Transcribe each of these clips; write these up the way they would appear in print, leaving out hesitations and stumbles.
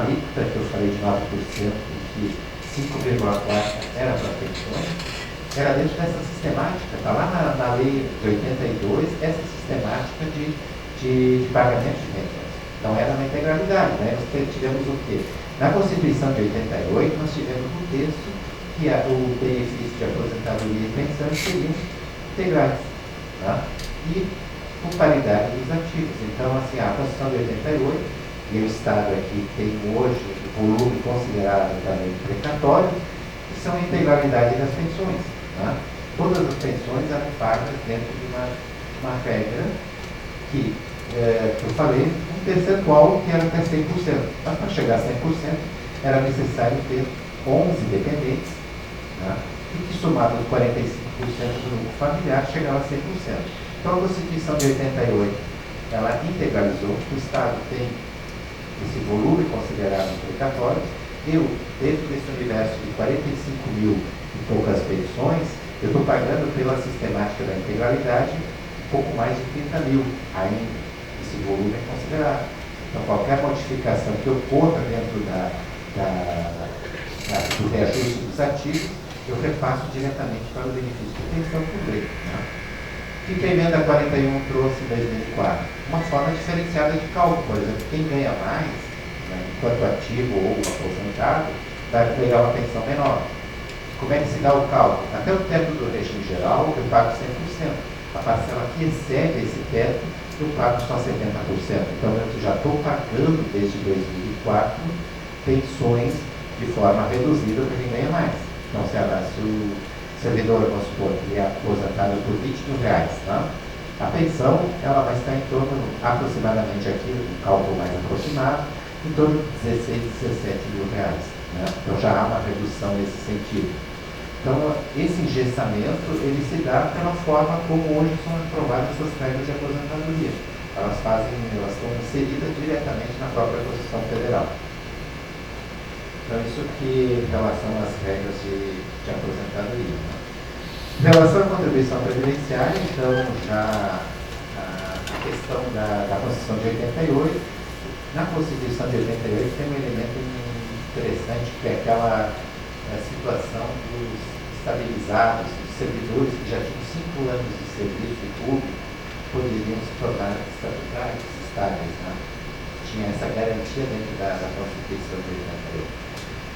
alíquota que eu falei de 9%, que 5,4% era para pensões, era dentro dessa sistemática, está lá na lei de 82, essa sistemática de pagamento de pensões. Então era na integralidade, né? Nós tivemos o quê? Na Constituição de 88, nós tivemos um texto que o benefício de aposentadoria e pensão seriam integrais, tá? E com paridade dos ativos. Então, assim, a Constituição de 88, e o Estado aqui tem hoje um volume considerável também precatório, que são a integralidade das pensões. Tá? Todas as pensões eram pagas dentro de uma regra que eu falei, um percentual que era até 100%. Mas para chegar a 100%, era necessário ter 11 dependentes, tá? E que somado aos 45% do núcleo familiar, chegava a 100%. Então a Constituição de 88, ela integralizou, o Estado tem esse volume considerável precatório. Eu, dentro desse universo de 45 mil e poucas pensões, eu estou pagando pela sistemática da integralidade um pouco mais de 30 mil ainda. Esse volume é considerável. Então qualquer modificação que eu ponha dentro do reajuste dos ativos, eu repasso diretamente para o benefício de pensão por lei. Né? O que a emenda 41 trouxe em 2004? Uma forma diferenciada de cálculo. Por exemplo, quem ganha mais, né, enquanto ativo ou aposentado, vai pegar uma pensão menor. Como é que se dá o cálculo? Até o teto do regime geral, eu pago 100%. A parcela que excede esse teto, eu pago só 70%. Então, eu já estou pagando desde 2004 pensões de forma reduzida para quem ganha mais. Então, se o servidor, vamos supor, ele é aposentado por 20 mil reais, tá? A pensão, ela vai estar em torno, aproximadamente aqui, um cálculo mais aproximado, em torno de 16, 17 mil reais. Né? Então já há uma redução nesse sentido. Então, esse engessamento, ele se dá pela forma como hoje são aprovadas essas regras de aposentadoria. Elas estão inseridas diretamente na própria Constituição Federal. Então, isso que em relação às regras de aposentadoria. Né? Em relação à contribuição previdenciária, então, já a questão da Constituição de 88, na Constituição de 88 tem um elemento interessante, que é aquela situação dos estabilizados, dos servidores que já tinham 5 anos de serviço público, poderiam se tornar estatutários, estáveis. Né? Tinha essa garantia dentro da Constituição de 88.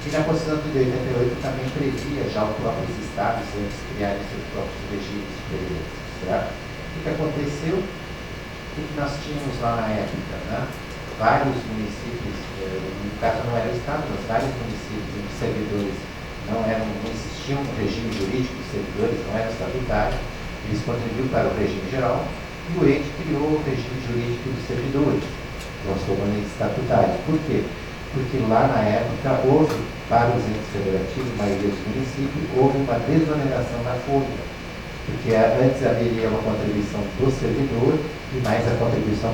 E na Constituição de 88 também previa já os próprios estados antes de criarem seus próprios regimes de previdência. Certo? O que aconteceu? O que nós tínhamos lá na época? Né? Vários municípios, no caso não era o estado, mas vários municípios em que servidores não existiam um regime jurídico, os servidores não eram estatutários, eles contribuíram para o regime geral, e o ente criou o regime jurídico dos servidores, transformando em estatutários. Por quê? Porque lá na época houve, para os entes federativos, a maioria dos municípios, houve uma desoneração da folha. Porque antes haveria uma contribuição do servidor e mais a contribuição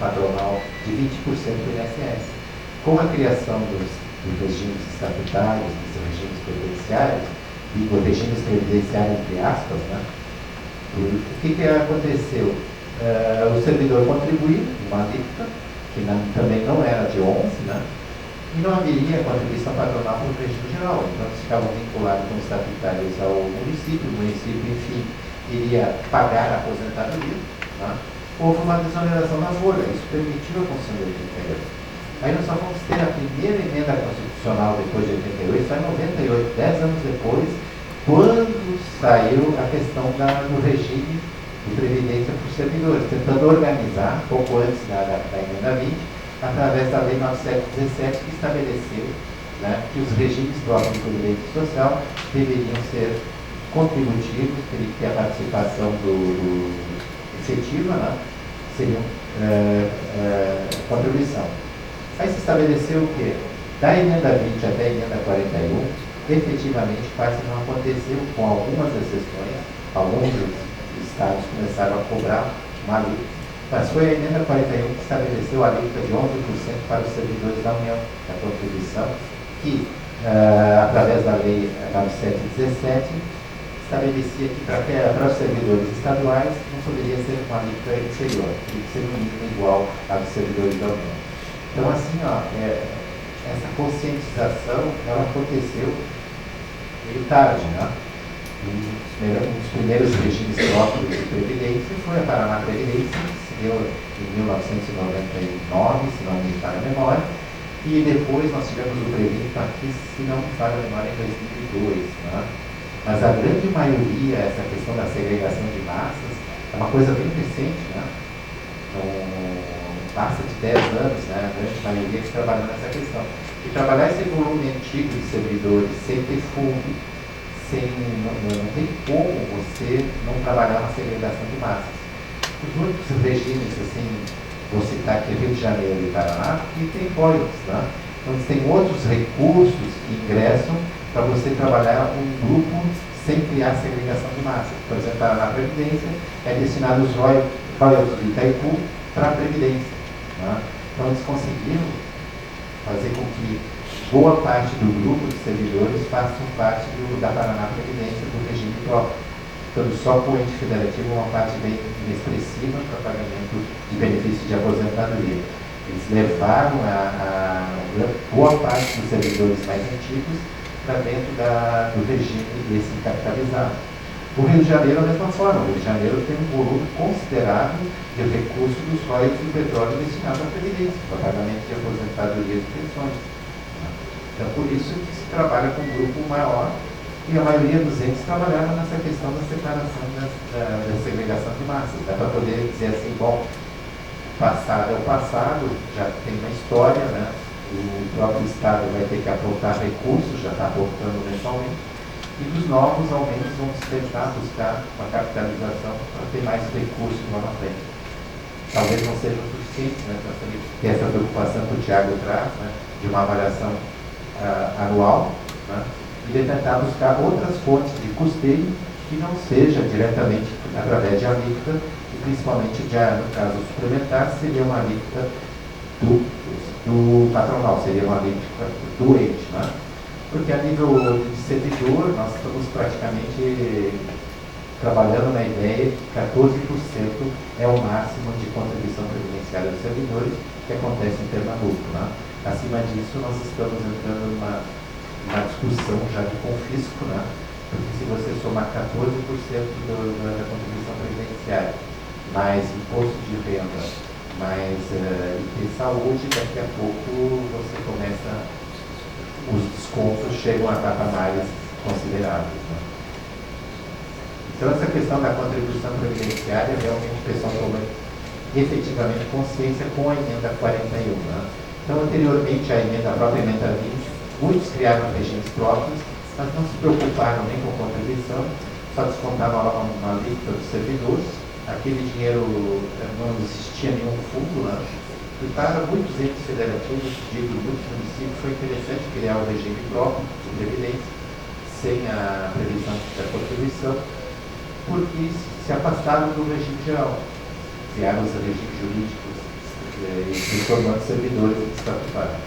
patronal de 20% do INSS. Com a criação dos regimes estatutários, dos regimes previdenciários, digo regimes previdenciários entre aspas, né? O que aconteceu? O servidor contribuiu uma alíquota, que também não era de 11, né? E não haveria contribuição patronal para o regime geral. Então, eles ficavam vinculados como estatutários ao município, o município, enfim, iria pagar a aposentadoria. Né? Houve uma desoneração da folha, isso permitiu a Constituição de 88. Aí nós só vamos ter a primeira emenda constitucional depois de 88, só em 98, 10 anos depois, quando saiu a questão do regime de previdência para os servidores, tentando organizar, pouco antes da emenda 20, através da lei 9717, que estabeleceu, né, que os regimes próprios do direito social deveriam ser contributivos, teria que ter a participação efetiva, né, seria contribuição. Aí se estabeleceu o quê? Da emenda 20 até a emenda 41, efetivamente quase não aconteceu, com algumas exceções, alguns estados começaram a cobrar uma alíquota, mas foi a emenda 41 que estabeleceu a alíquota de 11% para os servidores da União, da contribuição, que, através da lei 9717, estabelecia que para os servidores estaduais não poderia ser uma alíquota inferior, teria que ser no mínimo igual a dos servidores da União. Então, assim, essa conscientização, ela aconteceu meio tarde, né? Um dos primeiros regimes próprios de Previdência foi a Paraná Previdência, que se deu em 1999, se não me falha a memória, e depois nós tivemos o Previnto aqui, se não me falha a memória, em 2002. Né? Mas a grande maioria, essa questão da segregação de massas, é uma coisa bem recente, né? Passa de 10 anos, né? A grande maioria que trabalha nessa questão. E trabalhar esse volume antigo de servidores sem ter fundo, não tem como você não trabalhar uma segregação de massas. Os únicos regimes, assim, vou citar aqui Rio de Janeiro e Paraná, que tem royalties, né? Então, tem outros recursos que ingressam para você trabalhar um grupo sem criar segregação de massas. Por exemplo, Paraná Previdência é destinado os royalties de Itaipu para a Previdência. Né? Então, eles conseguiram fazer com que boa parte do grupo de servidores façam parte da Paraná Previdência, do regime próprio. Ficando só com o ente federativo uma parte bem inexpressiva para pagamento de benefício de aposentadoria. Eles levaram boa parte dos servidores mais antigos para dentro do regime desse capitalizado. O Rio de Janeiro, da mesma forma, o Rio de Janeiro tem um volume considerável de recursos dos royalties do petróleo destinados à Previdência, para pagamento de aposentadorias e pensões. Então, por isso que se trabalha com um grupo maior, e a maioria dos entes trabalhava nessa questão da separação da segregação de massas. Dá para poder dizer assim, bom, passado é o passado, já tem uma história, né? O próprio Estado vai ter que aportar recursos, já está aportando mensalmente, e dos novos aumentos vão se tentar buscar uma capitalização para ter mais recursos lá na frente. Talvez não seja o suficiente, né, para ter essa preocupação que o Tiago traz, né, de uma avaliação anual, né, e de tentar buscar outras fontes de custeio que não seja diretamente através de alíquota, e principalmente, no caso suplementar, seria uma alíquota do patronal, seria uma alíquota do ente. Né? Porque a nível de servidor, nós estamos praticamente trabalhando na ideia que 14% é o máximo de contribuição previdenciária dos servidores que acontece em Pernambuco. Né? Acima disso, nós estamos entrando numa discussão já de confisco, né? Porque se você somar 14% da contribuição previdenciária, mais imposto de renda, mais IP saúde, daqui a pouco você começa, os descontos chegam a patamares consideráveis. Né? Então, essa questão da contribuição previdenciária, realmente o pessoal toma efetivamente consciência com a emenda 41. Né? Então, anteriormente, a própria emenda 20, muitos criaram regimes próprios, mas não se preocuparam nem com contribuição, só descontavam uma alíquota dos servidores. Aquele dinheiro não existia nenhum fundo, né? E para muitos entes federativos, digo, muitos municípios, foi interessante criar um regime próprio de previdência, sem a previsão da contribuição, porque se afastaram do regime geral, criaram os regimes jurídicos e se tornando servidores estatutários.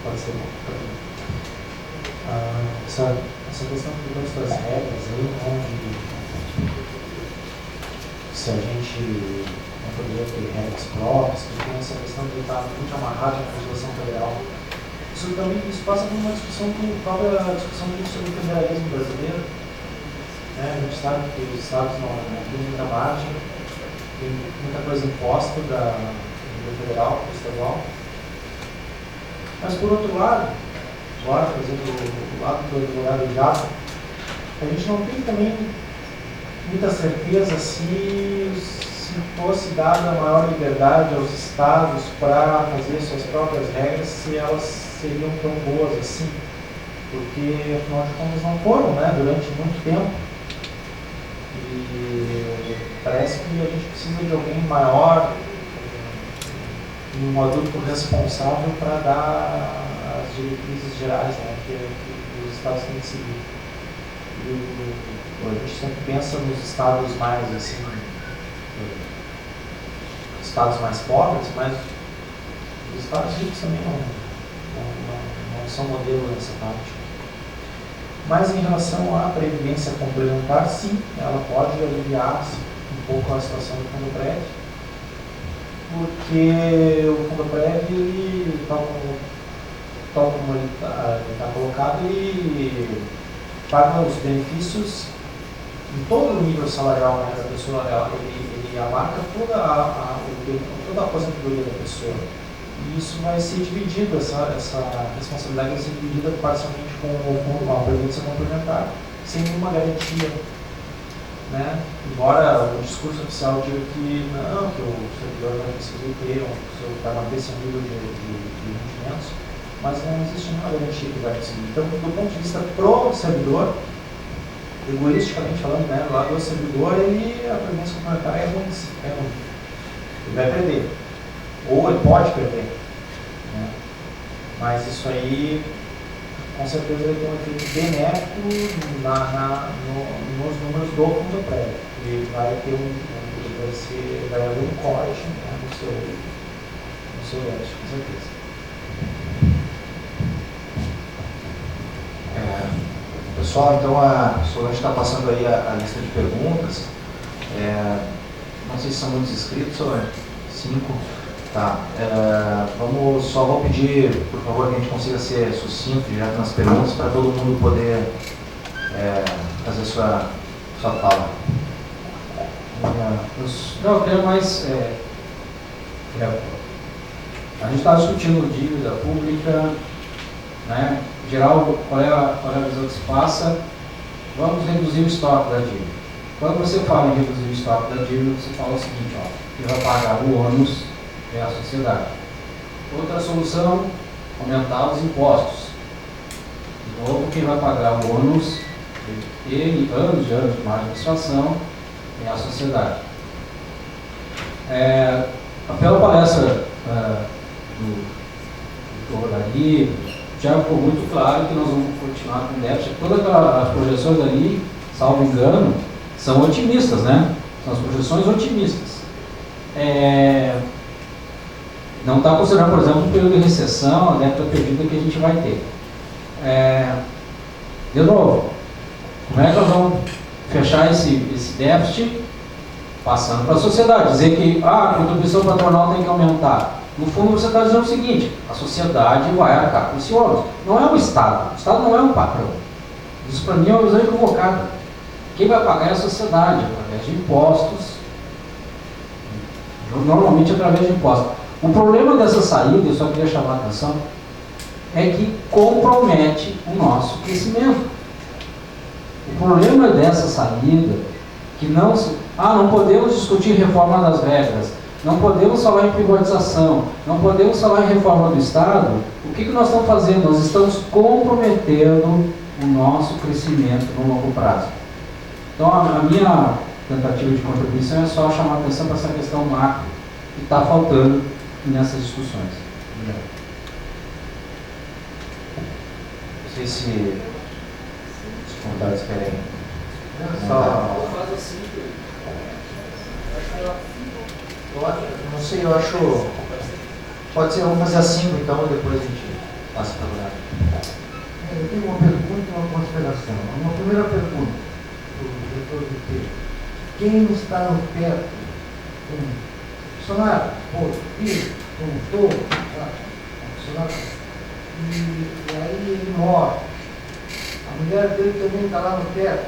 Pode ser bom. Essa questão das regras aí, né, se a gente não poderia ter regras próprias, que tem essa questão de estar muito amarrado na legislação federal. Isso passa por uma discussão própria discussão sobre o federalismo brasileiro. Né? A gente sabe que os estados não têm muita margem, tem muita coisa imposta do federal, do estadual. Mas, por outro lado, agora, por exemplo, do lado do advogado Jaffa, a gente não tem também muita certeza se fosse dada maior liberdade aos estados para fazer suas próprias regras, se elas seriam tão boas assim, porque, afinal de contas, não foram, né, durante muito tempo. E parece que a gente precisa de alguém maior, um adulto responsável para dar as diretrizes gerais, né, que os estados têm que seguir. A gente sempre pensa nos estados mais assim, estados mais pobres, mas os estados ricos também não são modelo nessa parte. Mas em relação à previdência complementar, sim, ela pode aliviar um pouco a situação do fundo prévio, porque o fundo prévio, ele, tal como ele está colocado, ele paga os benefícios em todo o nível salarial, né, da pessoa. Ele abarca toda a aposentadoria da pessoa. E isso vai ser dividido, essa responsabilidade vai ser dividida parcialmente com a previdência complementar, sem nenhuma garantia, né? Embora o discurso oficial diga que não, que o servidor vai conseguir ter, vai manter seu nível de rendimentos, mas não existe nenhuma garantia que vai conseguir. Então, do ponto de vista pro servidor, egoisticamente falando, né, lá do servidor, a previdência complementar é ruim. Ele vai perder. Ou ele pode perder. Né? Mas isso aí, com certeza, vai ter um efeito benéfico nos números do fundo prévio. Ele vai ter vai haver um corte, né, no seu déficit, com certeza. Pessoal, então a Solange está passando aí a lista de perguntas. Não sei se são muitos inscritos, Solange. 5. Tá. Só vou pedir, por favor, que a gente consiga ser sucinto direto nas perguntas para todo mundo poder fazer sua fala. Eu quero mais. A gente está discutindo dívida pública, né? Em geral, qual é a visão que se passa? Vamos reduzir o estoque da dívida. Quando você fala em reduzir o estoque da dívida, você fala o seguinte, que vai pagar o ônus é a sociedade. Outra solução, aumentar os impostos. De novo, quem vai pagar o ônus, anos e anos de má administração, é a sociedade. Pela palestra do Rodari, já ficou muito claro que nós vamos continuar com déficit. Todas as projeções ali, salvo engano, são otimistas, né? São as projeções otimistas. Não está considerando, por exemplo, um período de recessão, a débito perdida que a gente vai ter. De novo, como é que nós vamos fechar esse déficit? Passando para a sociedade, dizer que a contribuição patronal tem que aumentar. No fundo, você está dizendo o seguinte: a sociedade vai arcar com esse ônus. Não é o Estado não é um patrão. Isso, para mim, é uma visão equivocada. Quem vai pagar é a sociedade, através de impostos, normalmente através de impostos. O problema dessa saída, eu só queria chamar a atenção, é que compromete o nosso crescimento. O problema dessa saída, que não podemos discutir reforma das regras, não podemos falar em privatização, não podemos falar em reforma do Estado. O que nós estamos fazendo? Nós estamos comprometendo o nosso crescimento no longo prazo. Então, a minha tentativa de contribuição é só chamar a atenção para essa questão macro que está faltando nessas discussões. Obrigado. Não sei se os convidados querem. Não sei, eu acho. Pode ser, vamos fazer a 5 então, e depois a gente passa para o lado. Eu tenho uma pergunta e uma consideração. Uma primeira pergunta do diretor do texto. Quem está no teto, funcionário, filho, condutor, funcionário, e aí ele morre. A mulher dele também está lá no teto.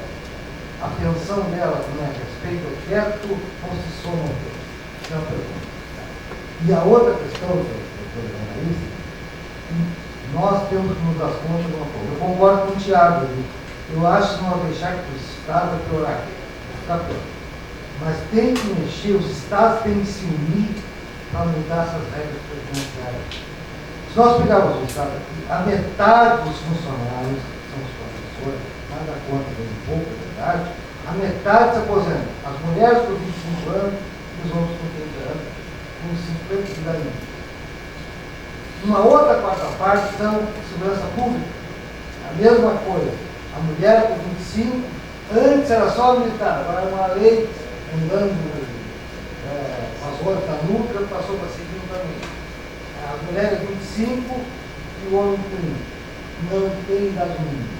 A pensão dela, como é? Respeito ao teto ou se soma ao teto? Essa é uma pergunta. E a outra questão, doutor jornalista, nós temos que nos dar conta de uma coisa. Eu concordo com o Tiago. Eu acho que nós deixar que o Estado vai piorar, vai ficar pior. Mas tem que mexer, os Estados têm que se unir para mudar essas regras previdenciárias. Se nós pegarmos o Estado aqui, a metade dos funcionários, que são os professores, nada conta bem pouco, é verdade, a metade se aposenta. As mulheres com 25 anos e os homens com 30 anos, com 50 anos. Uma outra quarta parte são segurança pública. A mesma coisa. A mulher com 25, antes era só militar, agora é uma lei andando com as rodas da nuca, passou para civil também. As mulheres 25 e o homem 30. Não tem idade mínima.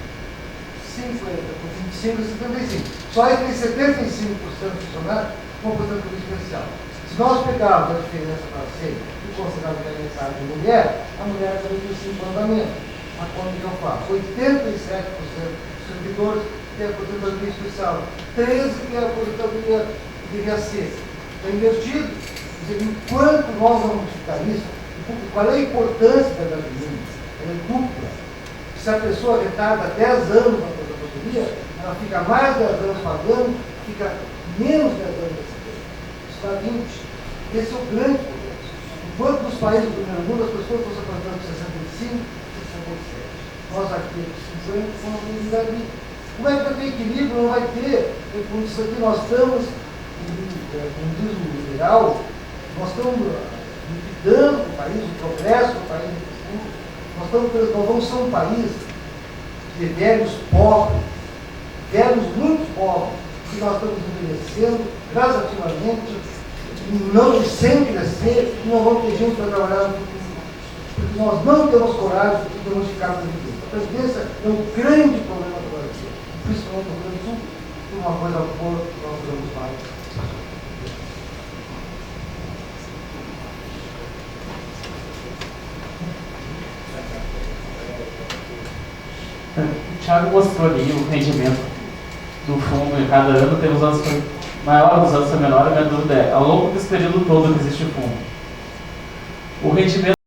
50, com 25 e 75. Só aí tem 75% de funcionários com aposentadoria especial. Se nós pegarmos a diferença para ser e considerarmos que é necessário de mulher, a mulher tem 25 anos a menos. A conta que eu faço. 87% dos servidores têm aposentadoria especial. 13% têm aposentadoria de ser. Está invertido. Quer dizer, enquanto nós vamos modificar isso, qual é a importância da idade mínima? Ela é dupla. Se a pessoa retarda 10 anos na aposentadoria, ela fica mais 10 anos pagando, fica menos 10 anos recebendo. Isso dá 20. Esse é o grande problema. Enquanto nos países do primeiro mundo as pessoas estão se aposentando de 65, 67. Nós aqui de 50 somos uma idade mínima. Como é que vai ter equilíbrio? Não vai ter. Com isso aqui nós estamos, como diz o liberal, nós estamos liquidando o país, o progresso do país no futuro. Nós vamos ser um país de velhos pobres, velhos muito pobres, que nós estamos envelhecendo gradativamente, não sem crescer, e não vamos ter gente para trabalhar no futuro. Porque nós não temos coragem de modificar a Previdência. A Previdência é um grande problema do Brasil, principalmente no Rio Grande do Sul, e uma coisa boa que nós vamos mais. O Thiago mostrou ali o rendimento do fundo em cada ano, tem os anos foi maior, os anos foi menor, a minha dúvida é, ao longo desse período todo que existe o fundo, o rendimento